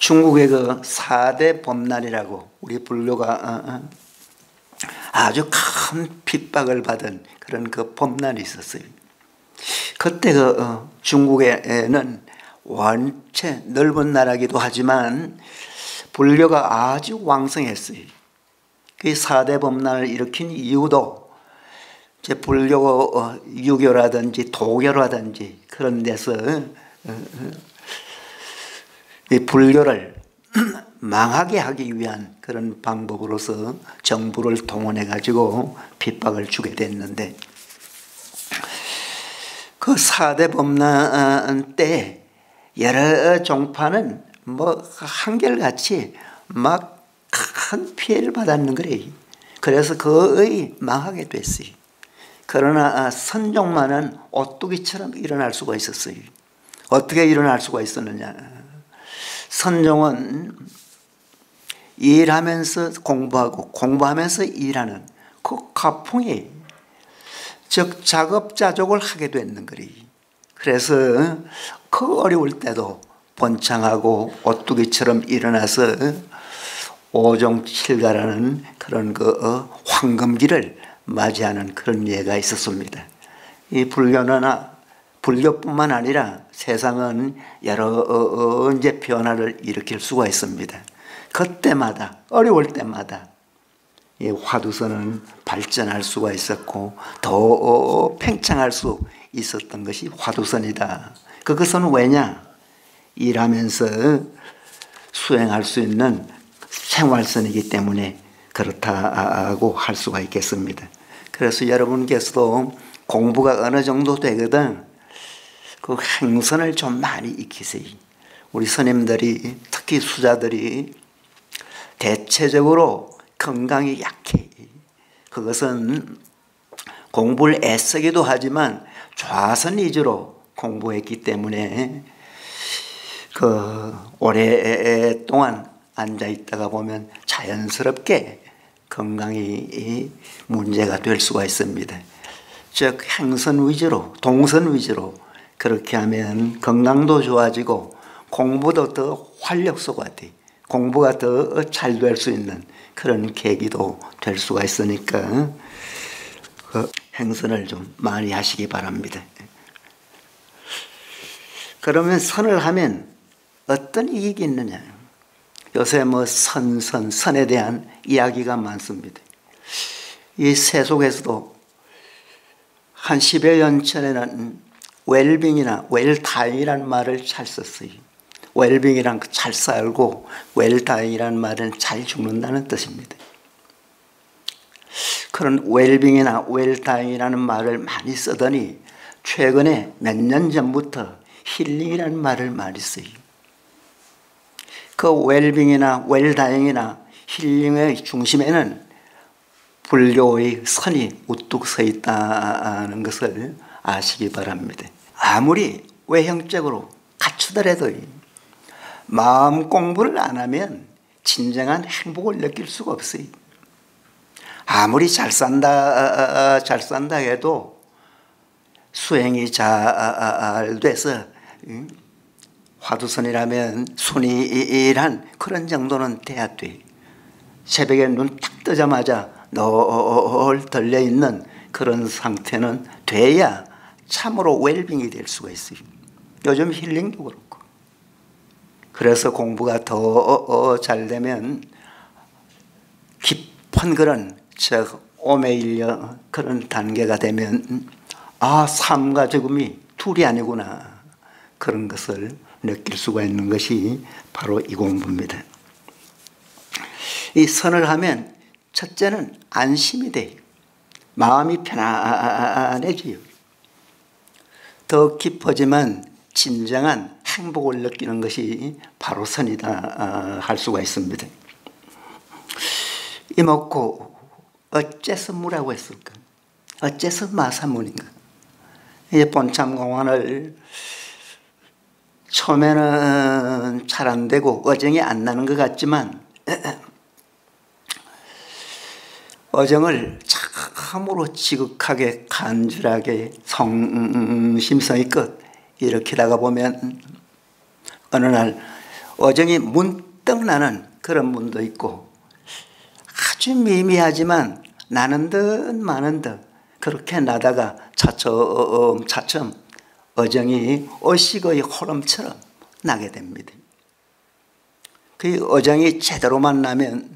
중국의 그 4대 법난이라고 우리 불교가 아주 큰 핍박을 받은 그런 그 법난이 있었어요. 그때 그 중국에는 원체 넓은 나라기도 하지만 불교가 아주 왕성했어요. 그 4대 법난을 일으킨 이유도 이제 불교 유교라든지 도교라든지 그런 데서 이 불교를 망하게 하기 위한 그런 방법으로서 정부를 동원해 가지고 핍박을 주게 됐는데, 그 4대 법난 때 여러 종파는 뭐 한결같이 막 큰 피해를 받았는 거래요. 그래서 거의 망하게 됐어요. 그러나 선종만은 오뚜기처럼 일어날 수가 있었어요. 어떻게 일어날 수가 있었느냐. 선종은 일하면서 공부하고 공부하면서 일하는 그 가풍이, 즉 작업자족을 하게 됐는 거리. 그래서 그 어려울 때도 번창하고 오뚜기처럼 일어나서 오종칠가라는 그런 그 황금기를 맞이하는 그런 예가 있었습니다. 이 불교뿐만 아니라 세상은 여러 이제 변화를 일으킬 수가 있습니다. 그때마다 어려울 때마다 이 화두선은 발전할 수가 있었고 더 팽창할 수 있었던 것이 화두선이다. 그것은 왜냐? 일하면서 수행할 수 있는 생활선이기 때문에 그렇다고 할 수가 있겠습니다. 그래서 여러분께서도 공부가 어느 정도 되거든 그 행선을 좀 많이 익히세요. 우리 스님들이, 특히 수자들이 대체적으로 건강이 약해. 그것은 공부를 애쓰기도 하지만 좌선 위주로 공부했기 때문에 그 오랫동안 앉아 있다가 보면 자연스럽게 건강이 문제가 될 수가 있습니다. 즉 행선 위주로, 동선 위주로 그렇게 하면 건강도 좋아지고 공부도 더 활력소가 돼. 공부가 더 잘 될 수 있는 그런 계기도 될 수가 있으니까 그 행선을 좀 많이 하시기 바랍니다. 그러면 선을 하면 어떤 이익이 있느냐. 요새 뭐 선에 대한 이야기가 많습니다. 이 세속에서도 한 10여 년 전에는 웰빙이나 웰다잉이라는 말을 잘 썼어요. 웰빙이란 잘 살고 웰다잉이라는 말은 잘 죽는다는 뜻입니다. 그런 웰빙이나 웰다잉이라는 말을 많이 쓰더니 최근에 몇 년 전부터 힐링이라는 말을 많이 써요. 그 웰빙이나 웰다잉이나 힐링의 중심에는 불교의 선이 우뚝 서 있다는 것을 아시기 바랍니다. 아무리 외형적으로 갖추더라도 마음 공부를 안 하면 진정한 행복을 느낄 수가 없어요. 아무리 잘 산다 해도 수행이 잘 돼서 화두선이라면 순이란 그런 정도는 돼야 돼. 새벽에 눈 딱 뜨자마자 널 들려있는 그런 상태는 돼야 참으로 웰빙이 될 수가 있어요. 요즘 힐링도 그렇고. 그래서 공부가 더 잘 되면 깊은 그런 오메일려 그런 단계가 되면 삶과 죽음이 둘이 아니구나. 그런 것을 느낄 수가 있는 것이 바로 이 공부입니다. 이 선을 하면 첫째는 안심이 돼요. 마음이 편안해져요. 더 깊어지면 진정한 행복을 느끼는 것이 바로 선이다 할 수가 있습니다. 이먹고 어째서 무라고 했을까? 어째서 마사문인가? 이 본참공안을 처음에는 잘 안 되고 어정이 안 나는 것 같지만 어정을 참으로 지극하게 간절하게 성심성의껏 일으키다가 보면 어느 날 어정이 문득 나는 그런 문도 있고 아주 미미하지만 나는 듯 마는 듯 그렇게 나다가 차츰 어정이 어식의 호름처럼 나게 됩니다. 그 어정이 제대로만 나면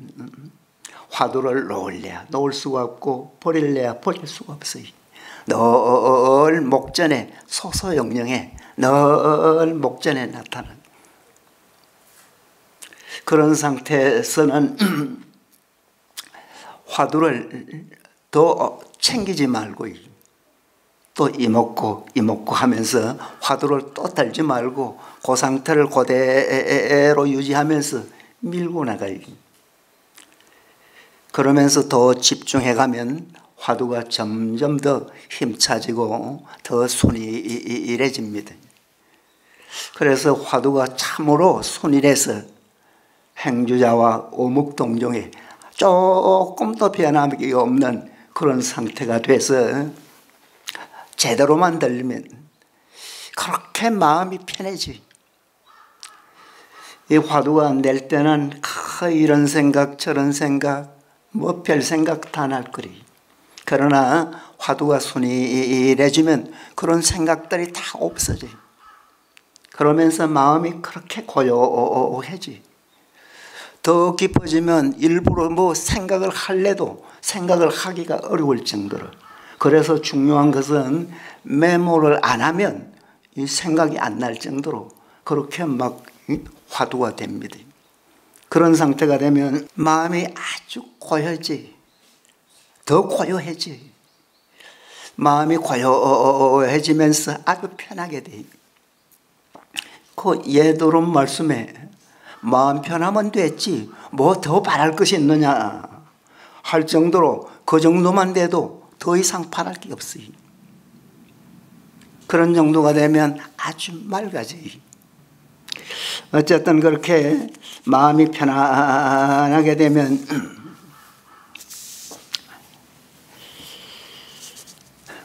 화두를 놓을 수가 없고 버릴래야 버릴 수가 없어요. 늘 목전에 소소영령해 늘 목전에 나타나는 그런 상태에서는 화두를 더 챙기지 말고 또 이먹고 하면서 화두를 또 들지 말고 그 상태를 그대로 유지하면서 밀고 나가요. 그러면서 더 집중해가면 화두가 점점 더 힘차지고 더 순일해집니다. 그래서 화두가 참으로 순일해서 행주자와 오묵동정에 조금 더 변함이 없는 그런 상태가 돼서 제대로만 들리면 그렇게 마음이 편해지. 이 화두가 낼 때는 이런 생각 저런 생각 뭐 별 생각 다 날 거리. 그러나 화두가 순일해지면 그런 생각들이 다 없어져요. 그러면서 마음이 그렇게 고요해지. 더 깊어지면 일부러 뭐 생각을 할래도 생각을 하기가 어려울 정도로. 그래서 중요한 것은 메모를 안 하면 이 생각이 안 날 정도로 그렇게 막 화두가 됩니다. 그런 상태가 되면 마음이 아주 고요해지. 더 고요해지. 마음이 고요해지면서 아주 편하게 돼. 그 예도론 말씀에 마음 편하면 됐지 뭐 더 바랄 것이 있느냐 할 정도로 그 정도만 돼도 더 이상 바랄 게 없어요. 그런 정도가 되면 아주 맑아져요. 어쨌든 그렇게 마음이 편안하게 되면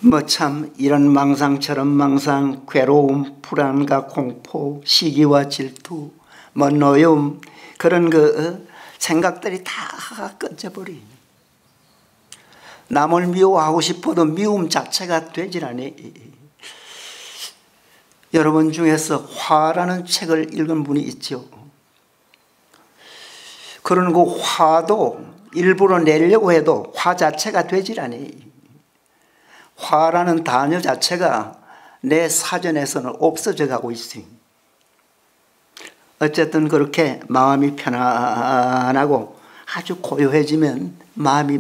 뭐 참 이런 망상처럼 망상, 괴로움, 불안과 공포, 시기와 질투, 뭐 노여움 그런 그 생각들이 다 꺼져버려. 남을 미워하고 싶어도 미움 자체가 되질 않아. 여러분 중에서 화라는 책을 읽은 분이 있죠. 그런 그 화도 일부러 내려고 해도 화 자체가 되질 않아. 화라는 단어 자체가 내 사전에서는 없어져 가고 있어요. 어쨌든 그렇게 마음이 편안하고 아주 고요해지면 마음이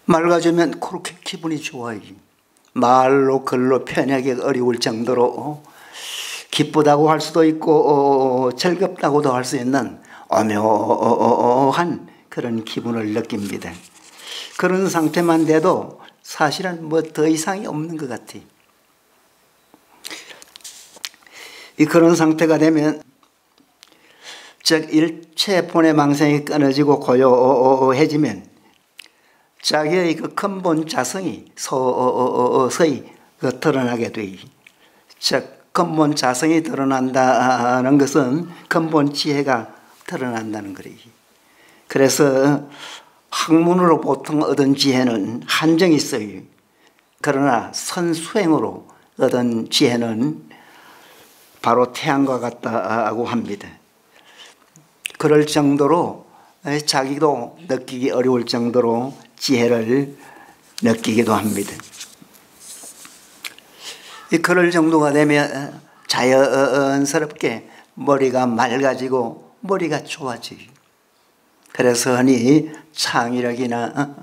맑아지면 그렇게 기분이 좋아요. 말로 글로 표현하기 어려울 정도로 기쁘다고 할 수도 있고 즐겁다고도 할 수 있는 오묘한 그런 기분을 느낍니다. 그런 상태만 돼도 사실은 뭐 더 이상이 없는 것 같아요. 그런 상태가 되면 즉 일체 본의 망상이 끊어지고 고요해지면 자기의 그 근본 자성이 서서히 드러나게 돼. 즉 근본 자성이 드러난다는 것은 근본 지혜가 드러난다는 거예요. 그래서 학문으로 보통 얻은 지혜는 한정이 있어요. 그러나 선수행으로 얻은 지혜는 바로 태양과 같다고 합니다. 그럴 정도로 자기도 느끼기 어려울 정도로 지혜를 느끼기도 합니다. 그럴 정도가 되면 자연스럽게 머리가 맑아지고 머리가 좋아지고 그래서 흔히 창의력이나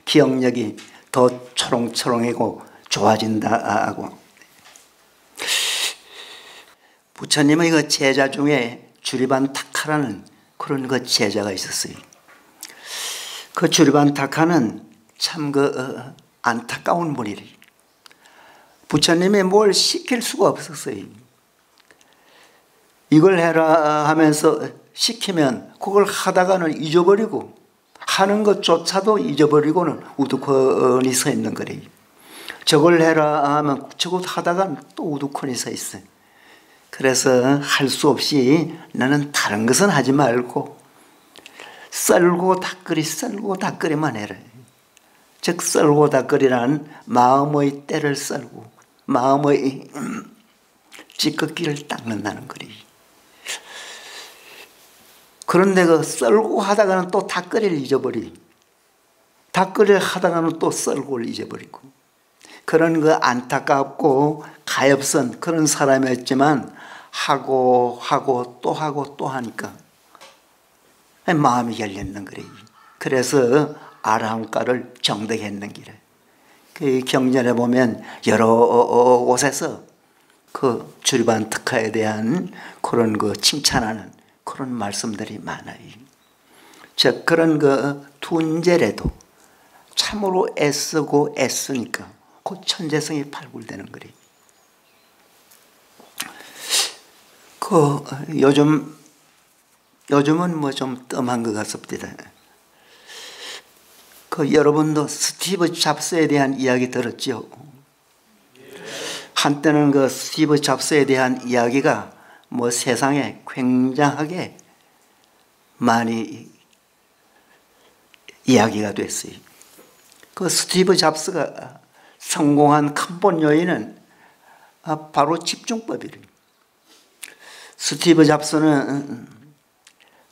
기억력이 더 초롱초롱하고 좋아진다고. 부처님의 그 제자 중에 주리반 타카라는 그런 그 제자가 있었어요. 그 주리반 타카는 참 안타까운 분이래. 부처님이 뭘 시킬 수가 없었어요. 이걸 해라 하면서 시키면 그걸 하다가는 잊어버리고 하는 것조차도 잊어버리고는 우두커니 서 있는 거래요. 저걸 해라 하면 저것 하다가 또 우두커니 서 있어요. 그래서 할 수 없이 너는 다른 것은 하지 말고 썰고 닦으리만 해라. 즉 썰고 닦으리란 마음의 때를 썰고 마음의 찌꺼기를 닦는다는 거리. 그런데 그 썰고 하다가는 또 닦으리를 잊어버리. 닦으려 하다가는 또 썰고를 잊어버리고. 그런 그 안타깝고 가엾은 그런 사람이었지만 하고 또 하니까 마음이 열렸는 거래. 그래서 아람가를 정득했는 기래. 그 경전에 보면 여러 곳에서 그 주리반 특화에 대한 그런 그 칭찬하는 그런 말씀들이 많아요. 즉 그런 그 둔제래도 참으로 애쓰고 애쓰니까 그 천재성이 발굴되는 거래. 그 요즘은 뭐 좀 뜸한 것 같습니다. 그 여러분도 스티브 잡스에 대한 이야기 들었죠? 한때는 그 스티브 잡스에 대한 이야기가 뭐 세상에 굉장하게 많이 이야기가 됐어요. 그 스티브 잡스가 성공한 근본 요인은 바로 집중법이래요. 스티브 잡스는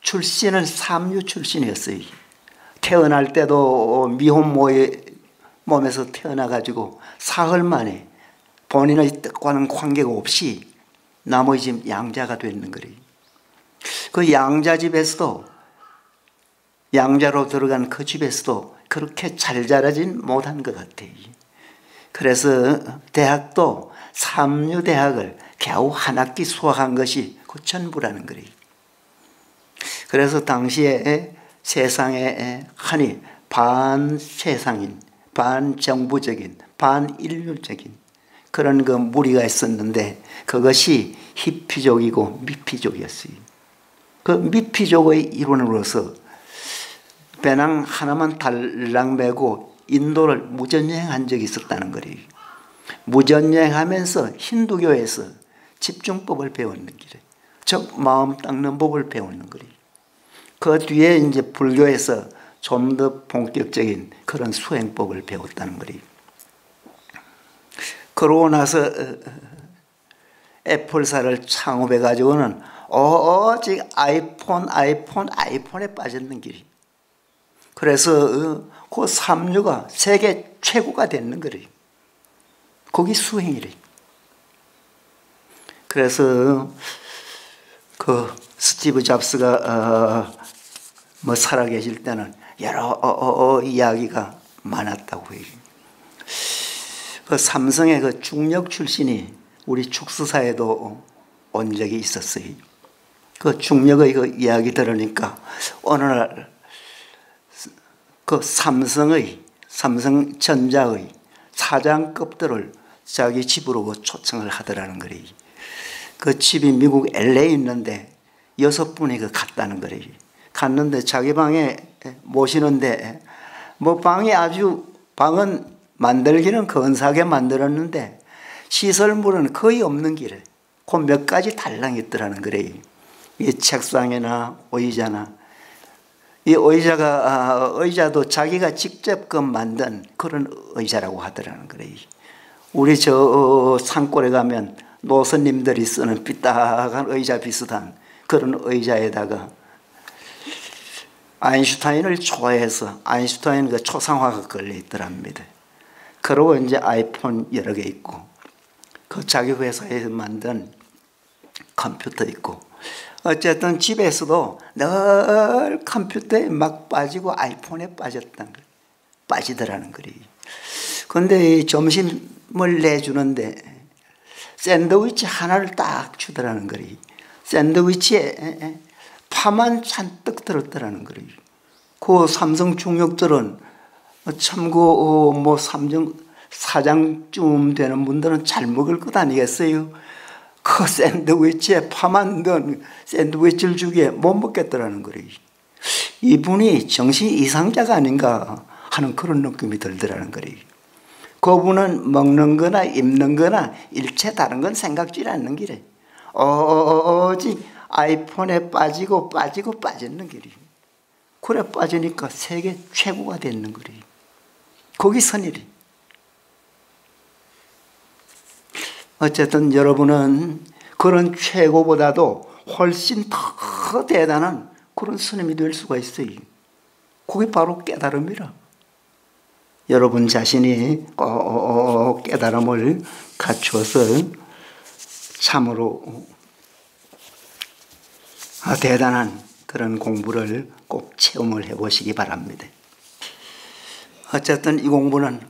출신은 삼류 출신이었어요. 태어날 때도 미혼모의 몸에서 태어나가지고 사흘 만에 본인의 뜻과는 관계가 없이 남의 집 양자가 됐는 거래요. 그 양자집에서도 양자로 들어간 그 집에서도 그렇게 잘 자라진 못한 것 같아요. 그래서 대학도 삼류대학을 겨우 한 학기 수학한 것이 그 전부라는 거래요. 그래서 당시에 세상에 하니 반세상인, 반정부적인, 반인륜적인 그런 그 무리가 있었는데 그것이 히피족이고 미피족이었어요. 그 미피족의 일원으로서 배낭 하나만 달랑 메고 인도를 무전여행한 적이 있었다는 거예요. 무전여행하면서 힌두교에서 집중법을 배웠는 길에, 즉 마음 닦는 법을 배우는 거예요. 그 뒤에 이제 불교에서 좀 더 본격적인 그런 수행법을 배웠다는 거예요. 그러고 나서 애플사를 창업해 가지고는 오직 아이폰에 빠졌는 길이. 그래서 그 삼류가 세계 최고가 됐는 거예요. 거기 수행이래. 그래서 그 스티브 잡스가 뭐 살아계실 때는 여러 이야기가 많았다고 해요. 그 삼성의 그 중력 출신이 우리 축수사에도 온 적이 있었어요. 그 중력의 그 이야기 들으니까 어느 날 그 삼성전자의 사장급들을 자기 집으로 초청을 하더라는 거래요. 그 집이 미국 LA에 있는데 6분이 갔다는 거래요. 갔는데 자기 방에 모시는데 뭐 방은 만들기는 근사하게 만들었는데 시설물은 거의 없는 길에 그 몇 가지 달랑 있더라는 거래요. 이 책상이나 의자나 이 의자도 자기가 직접 만든 그런 의자라고 하더라는 거래요. 우리 저 산골에 가면 노선님들이 쓰는 삐딱한 의자 비슷한 그런 의자에다가 아인슈타인을 좋아해서 아인슈타인 그 초상화가 걸려 있더랍니다. 그리고 이제 아이폰 여러 개 있고 그 자기 회사에서 만든 컴퓨터 있고 어쨌든 집에서도 늘 컴퓨터에 막 빠지고 아이폰에 빠지더라는 거예요. 그런데 점심을 내주는데 샌드위치 하나를 딱 주더라는 거예요. 샌드위치에 파만 잔뜩 들었더라는 거예요. 그 삼성 중력들은 참고 뭐 삼성 사장쯤 되는 분들은 잘 먹을 것 아니겠어요? 그 샌드위치에 파만 든 샌드위치를 주기에 못 먹겠더라는 거예요. 이분이 정신 이상자가 아닌가 하는 그런 느낌이 들더라는 거예요. 그분은 먹는 거나 입는 거나 일체 다른 건 생각지 않는 길에 오직 아이폰에 빠지고 빠지는 길이. 그래 빠지니까 세계 최고가 됐는 거리. 거기 선일이. 어쨌든 여러분은 그런 최고보다도 훨씬 더 대단한 그런 스님이 될 수가 있어요. 그게 바로 깨달음이라. 여러분 자신이 꼭 깨달음을 갖추어서 참으로 대단한 그런 공부를 꼭 체험을 해보시기 바랍니다. 어쨌든 이 공부는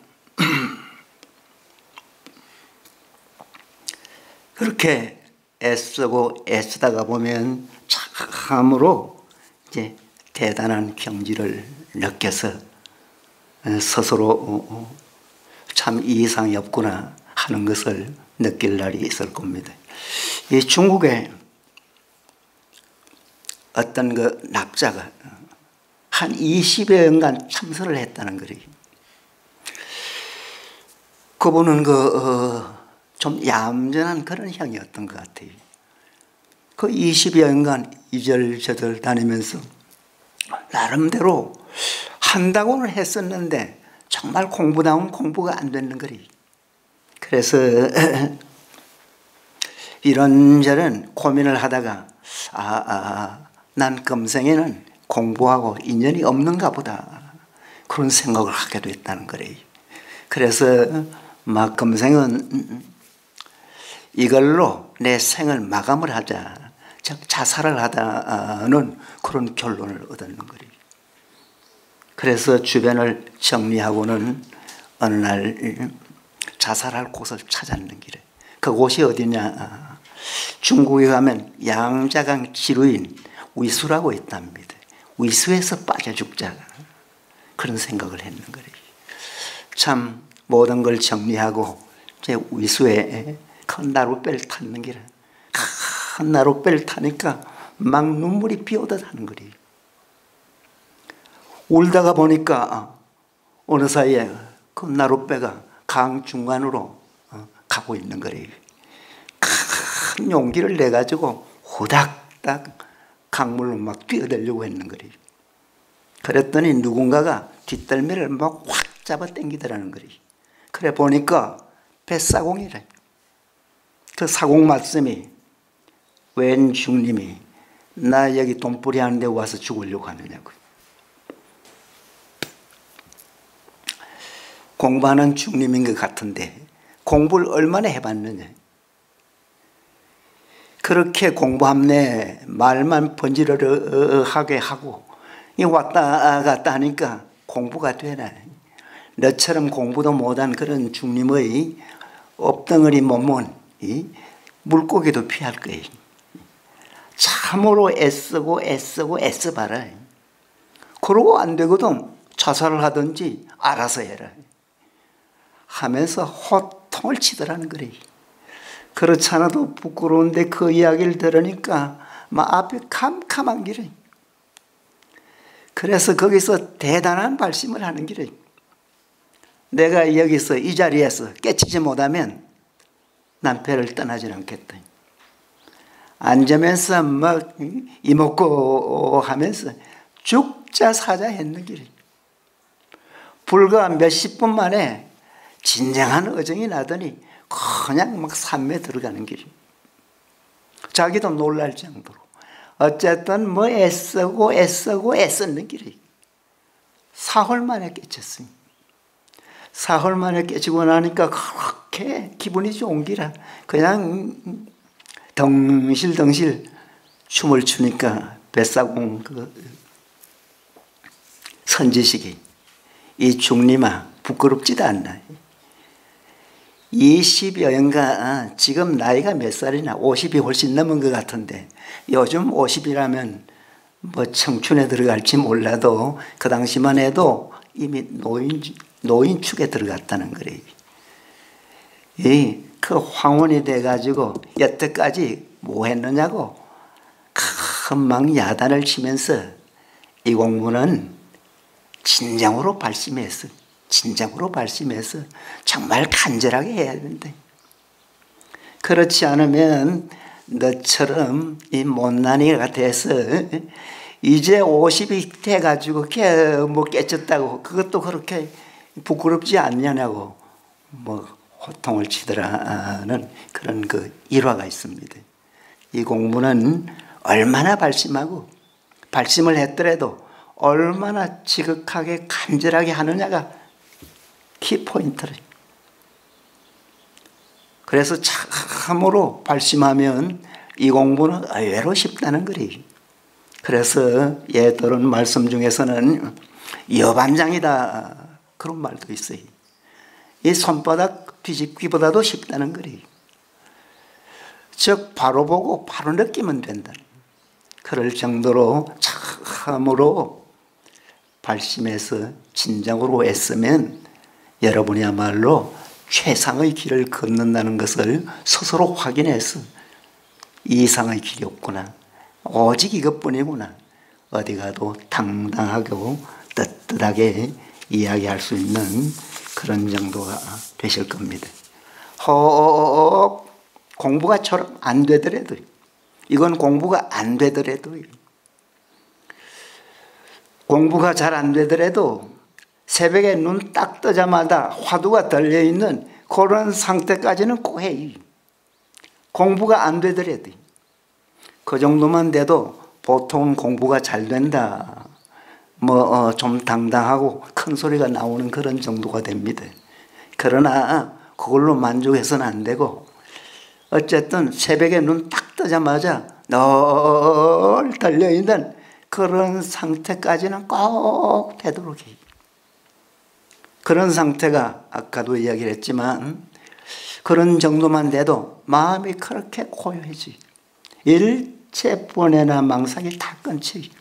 그렇게 애쓰다가 보면 참으로 이제 대단한 경지를 느껴서 스스로 참 이 이상이 없구나 하는 것을 느낄 날이 있을 겁니다. 이 중국에 어떤 그 납자가 한 20여 년간 참선을 했다는 거예요. 그분은 좀 얌전한 그런 형이었던 것 같아요. 그 20여 년간 이절저절 다니면서 나름대로 한다고는 했었는데 정말 공부다운 공부가 안 되는 거예요. 그래서 이런저런 고민을 하다가 난 금생에는 공부하고 인연이 없는가 보다 그런 생각을 하게 됐다는 거예요. 그래서 막 금생은 이걸로 내 생을 마감을 하자, 즉 자살을 하다는 그런 결론을 얻었는 거예요. 그래서 주변을 정리하고는 어느 날 자살할 곳을 찾았는 길에, 그곳이 어디냐, 중국에 가면 양자강 지루인 위수라고 있답니다. 위수에서 빠져 죽자 그런 생각을 했는 거예요. 참 모든 걸 정리하고 제 위수에 큰 나룻배를 탔는 길에, 큰 나룻배를 타니까 막 눈물이 비오듯 하는 거예요. 울다가 보니까 어느 사이에 그 나룻배가 강 중간으로 가고 있는 거예요. 큰 용기를 내가지고 후닥닥 강물로 막 뛰어들려고 했는 거예요. 그랬더니 누군가가 뒷덜미를 막 확 잡아 당기더라는 거예요. 그래 보니까 뱃사공이래. 그 사공 말씀이, 웬 중님이 나 여기 돈벌이 하는데 와서 죽으려고 하느냐고. 공부하는 중님인 것 같은데 공부를 얼마나 해봤느냐. 그렇게 공부함내 말만 번지르르하게 하고 왔다 갔다 하니까 공부가 되나. 너처럼 공부도 못한 그런 중님의 엎덩어리 몸은 물고기도 피할 거예요. 참으로 애써봐라. 그러고 안 되거든 자살을 하든지 알아서 해라 하면서 호통을 치더라는 거래요. 그렇지 않아도 부끄러운데 그 이야기를 들으니까 막 앞에 캄캄한 길에. 그래서 거기서 대단한 발심을 하는 길에, 내가 여기서 이 자리에서 깨치지 못하면 난 배를 떠나지 않겠다. 앉으면서 막 이먹고 하면서 죽자 사자 했는 길이. 불과 몇십 분 만에 진정한 어정이 나더니 그냥 막 산에 들어가는 길이. 자기도 놀랄 정도로. 어쨌든 뭐 애쓰는 길이. 사흘 만에 깨쳤어요. 사흘 만에 깨치고 나니까 그렇게 기분이 좋은 기라 그냥 덩실덩실 춤을 추니까 뱃사공 그 선지식이, 이 중님아 부끄럽지도 않나. 20여 년간, 지금 나이가 몇 살이나 50이 훨씬 넘은 것 같은데 요즘 50이라면 뭐 청춘에 들어갈지 몰라도 그 당시만 해도 이미 노인축에 들어갔다는 거래요. 그 황혼이 돼가지고 여태까지 뭐 했느냐고 큰 야단을 치면서 이 공부는 진정으로 발심해서 정말 간절하게 해야 된다. 그렇지 않으면 너처럼 이 못난이가 돼서 이제 50이 돼가지고 뭐 깨쳤다고 그것도 그렇게 부끄럽지 않냐고 뭐 호통을 치더라는 그런 그 일화가 있습니다. 이 공부는 얼마나 발심하고 발심을 했더라도 얼마나 지극하게 간절하게 하느냐가 키포인트를. 그래서 참으로 발심하면 이 공부는 의외로 쉽다는 거리. 그래서 예들은 말씀 중에서는 여반장이다 그런 말도 있어요. 이 손바닥 뒤집기보다도 쉽다는 거리. 즉 바로 보고 바로 느끼면 된다. 그럴 정도로 참으로 발심해서 진정으로 애쓰면 여러분이야말로 최상의 길을 걷는다는 것을 스스로 확인해서 이상의 길이 없구나. 오직 이것뿐이구나. 어디 가도 당당하고 떳떳하게 이야기할 수 있는 그런 정도가 되실 겁니다. 혹 공부가 처럼 안 되더라도 이건 공부가 안 되더라도 공부가 잘 안 되더라도 새벽에 눈 딱 뜨자마자 화두가 들려있는 그런 상태까지는 꼭 해. 공부가 안 되더라도 그 정도만 돼도 보통 공부가 잘 된다. 뭐 좀 당당하고 큰 소리가 나오는 그런 정도가 됩니다. 그러나 그걸로 만족해서는 안 되고 어쨌든 새벽에 눈 딱 뜨자마자 늘 달려있는 그런 상태까지는 꼭 되도록 해. 그런 상태가 아까도 이야기를 했지만 그런 정도만 돼도 마음이 그렇게 고요해지. 일체 번뇌나 망상이 다 끊지.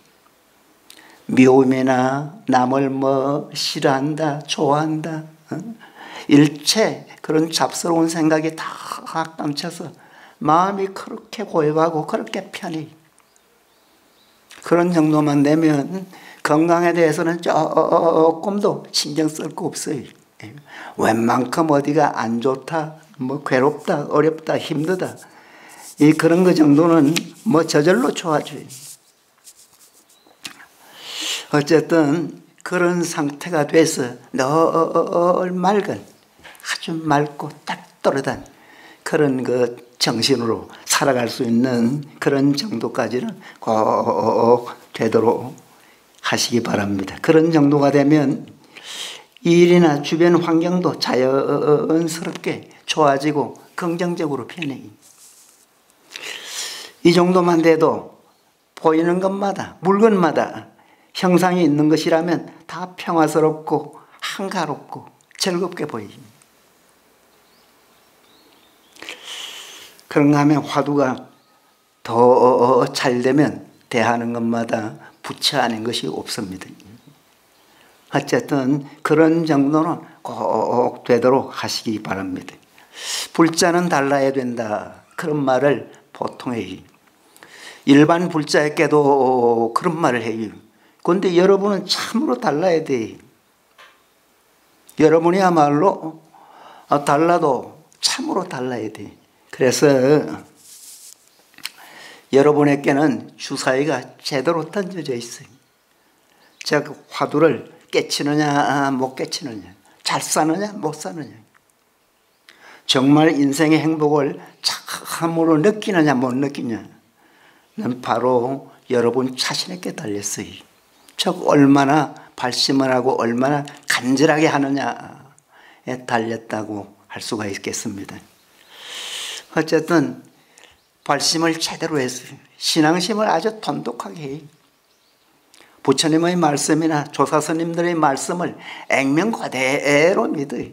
미움이나 남을 뭐 싫어한다, 좋아한다, 일체 그런 잡스러운 생각이 다 감춰서 마음이 그렇게 고요하고 그렇게 편히. 그런 정도만 되면 건강에 대해서는 조금도 신경 쓸 거 없어요. 웬만큼 어디가 안 좋다, 뭐 괴롭다, 어렵다, 힘들다. 이 그런 거 정도는 뭐 저절로 좋아져요. 어쨌든 그런 상태가 돼서 늘 맑은 아주 맑고 딱떠르단 그런 그 정신으로 살아갈 수 있는 그런 정도까지는 꼭 되도록 하시기 바랍니다. 그런 정도가 되면 일이나 주변 환경도 자연스럽게 좋아지고 긍정적으로 변해. 이 정도만 돼도 보이는 것마다 물건마다 형상이 있는 것이라면 다 평화스럽고 한가롭고 즐겁게 보입니다. 그런가 하면 화두가 더 잘 되면 대하는 것마다 부처 아닌 것이 없습니다. 어쨌든 그런 정도는 꼭 되도록 하시기 바랍니다. 불자는 달라야 된다. 그런 말을 보통 해요. 일반 불자에게도 그런 말을 해요. 그런데 여러분은 참으로 달라야 돼. 여러분이야말로 달라도 참으로 달라야 돼. 그래서 여러분에게는 주사위가 제대로 던져져 있어요. 즉 화두를 깨치느냐 못 깨치느냐, 잘 사느냐 못 사느냐, 정말 인생의 행복을 참으로 느끼느냐 못 느끼느냐는 바로 여러분 자신에게 달렸어요. 즉 얼마나 발심을 하고 얼마나 간절하게 하느냐에 달렸다고 할 수가 있겠습니다. 어쨌든 발심을 제대로 했어요. 신앙심을 아주 돈독하게 해요. 부처님의 말씀이나 조사스님들의 말씀을 액면 그대로 믿어요.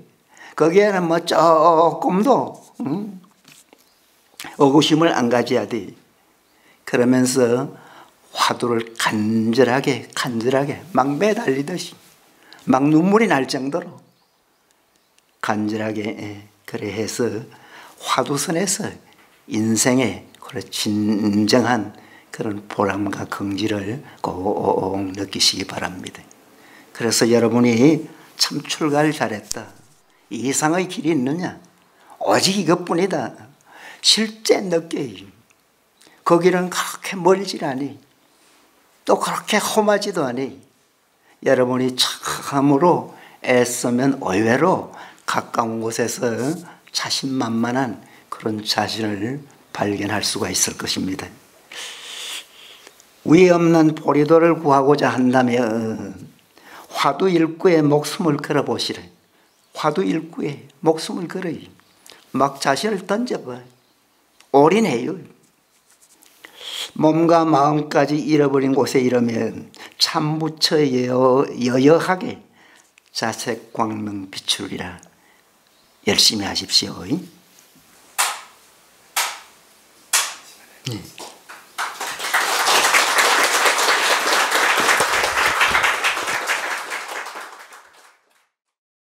거기에는 뭐 조금도 의구심을 안 가져야 돼. 그러면서 화두를 간절하게 막 매달리듯이 막 눈물이 날 정도로 간절하게 그래 해서 화두선에서 인생의 진정한 그런 보람과 긍지를 꼭 느끼시기 바랍니다. 그래서 여러분이 참 출가를 잘했다. 이상의 길이 있느냐? 오직 이것뿐이다. 실제 느껴요. 거기는 그렇게 멀질 않니. 또 그렇게 험하지도 않니. 여러분이 참으로 애쓰면 의외로 가까운 곳에서 자신만만한 그런 자신을 발견할 수가 있을 것입니다. 위 없는 보리돌을 구하고자 한다면 화두 일구에 목숨을 걸어보시래. 화두 일구에 목숨을 걸어요. 막 자신을 던져봐. 올인해요. 몸과 마음까지 잃어버린 곳에 이르면 참부처 여여하게 자색 광명 비추리라. 열심히 하십시오. 네.